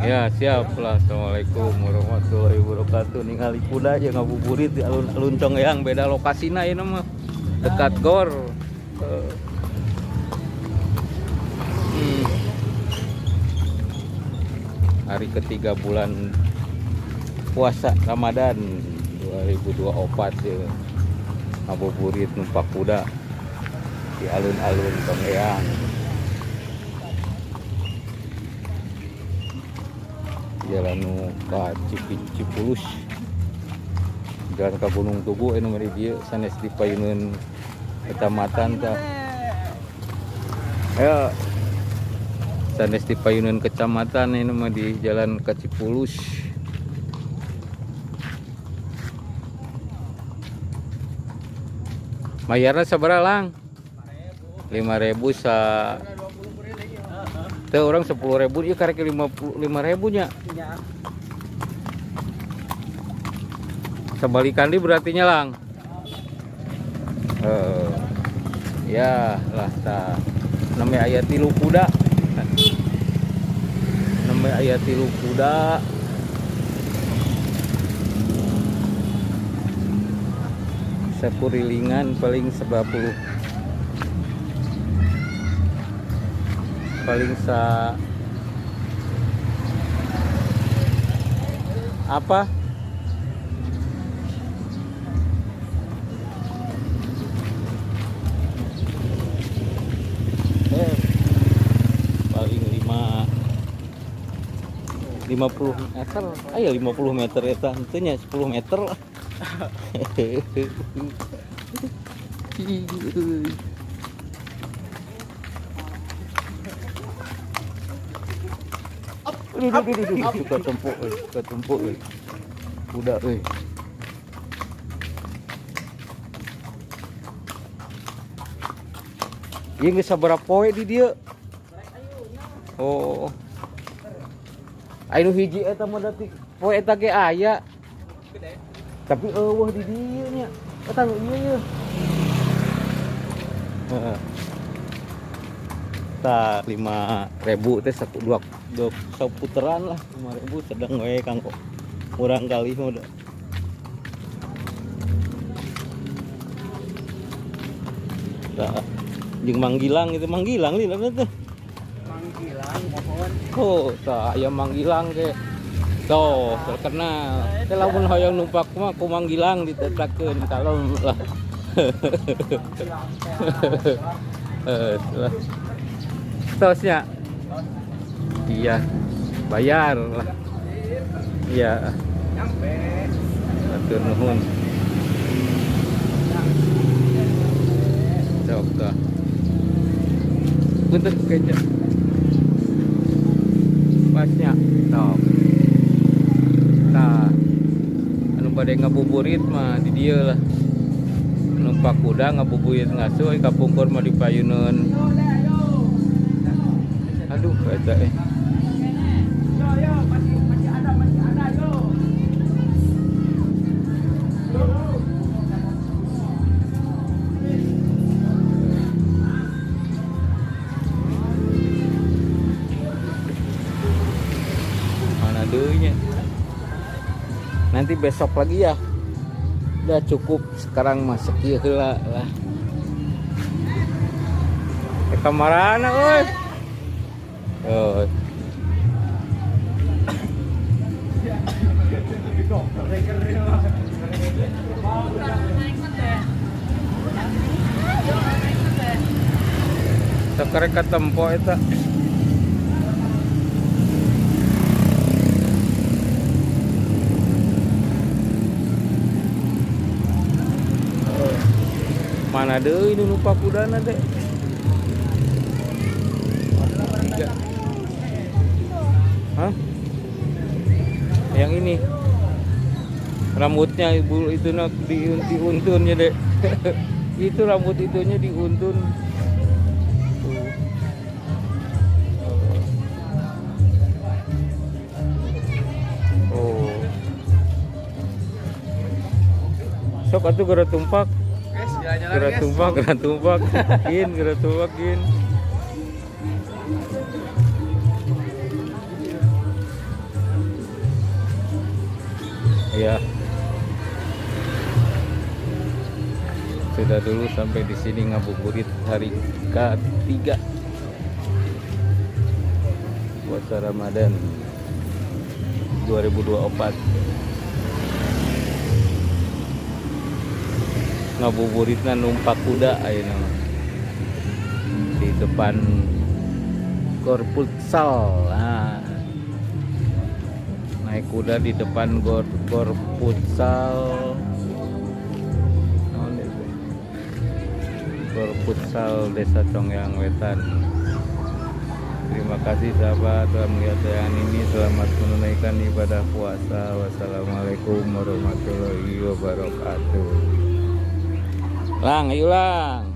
Ya siap lah. Assalamualaikum warahmatullahi wabarakatuh. Ningali kuda aja ngabuburit di alun-alun Congeyang. Beda lokasinya ini mah dekat gor. Hari ketiga bulan puasa Ramadan 2024 ya. Ngabuburit numpak kuda di alun-alun Congeyang. Jalan ka Cipulus, jalan ke Gunung Tugu anu mari dieu sanes di payeuneun kecamatan tah. Ya sanes di payeuneun kecamatan anu mah di jalan ka Cipulus. Mayarna sabaraha lang? 5.000 sa teu orang 10.000 ieu karek 55.000 nya. Sebalikan di berarti lang. Ya lah ta. Namanya aya 3 kuda. Namanya aya 3 kuda. Sakurilingan paling 90. Paling apa paling 50 meter ayo 50 meter eta henteu 10 meter lah. Ketumpuk udah ieu geus sabaraha poe di dieu. Oh anu hiji eta mah dati poe eta ge aya tapi eueuh di dieu nya eta nu ieu heeh. Ta 5.000 teh dua putaran lah 5.000 sedang we kang kok kurang kali mah udah. Tah jeung manggilang itu manggilang li lamun teh manggilang pohon. Oh tah aya manggilang ge tuh terkenal teh lamun hoyong numpak mah ku manggilang ditetakeun kalem lah. Tosnya iya bayar lah iya atur nuhun sok tah punten keja pasnya sok tah anu bade ngabuburit mah di dieu lah numpak kuda ngabuburit ngasuh kapungkur mah di payeuneun. Aduh, eta Yo, masih ada yo. Mana deunya? Nanti besok lagi ya. Udah cukup sekarang mah sekieu heula lah. Kamarana euy. Oh. Sakarek katempo eta. Mana deui nu numpak kudana teh? Hah? Yang ini rambutnya ibu itu nak diuntunnya deh. Itu rambut itunya diuntun. Oh. Sok atuh gara tumpak. Gerak tumpak, gin, gerak tumpak, gin. Ya. Sudah dulu sampai di sini ngabuburit hari ketiga puasa Ramadan 2024. Ngabuburitna numpak kuda ayeuna di depan gor futsal. Nah, naik kuda di depan gor futsal. Gor futsal Desa Congyang Wetan. Terima kasih sahabat telah melihat tayangan ini. Selamat menunaikan ibadah puasa. Wassalamualaikum warahmatullahi wabarakatuh. Lang, ayo lang.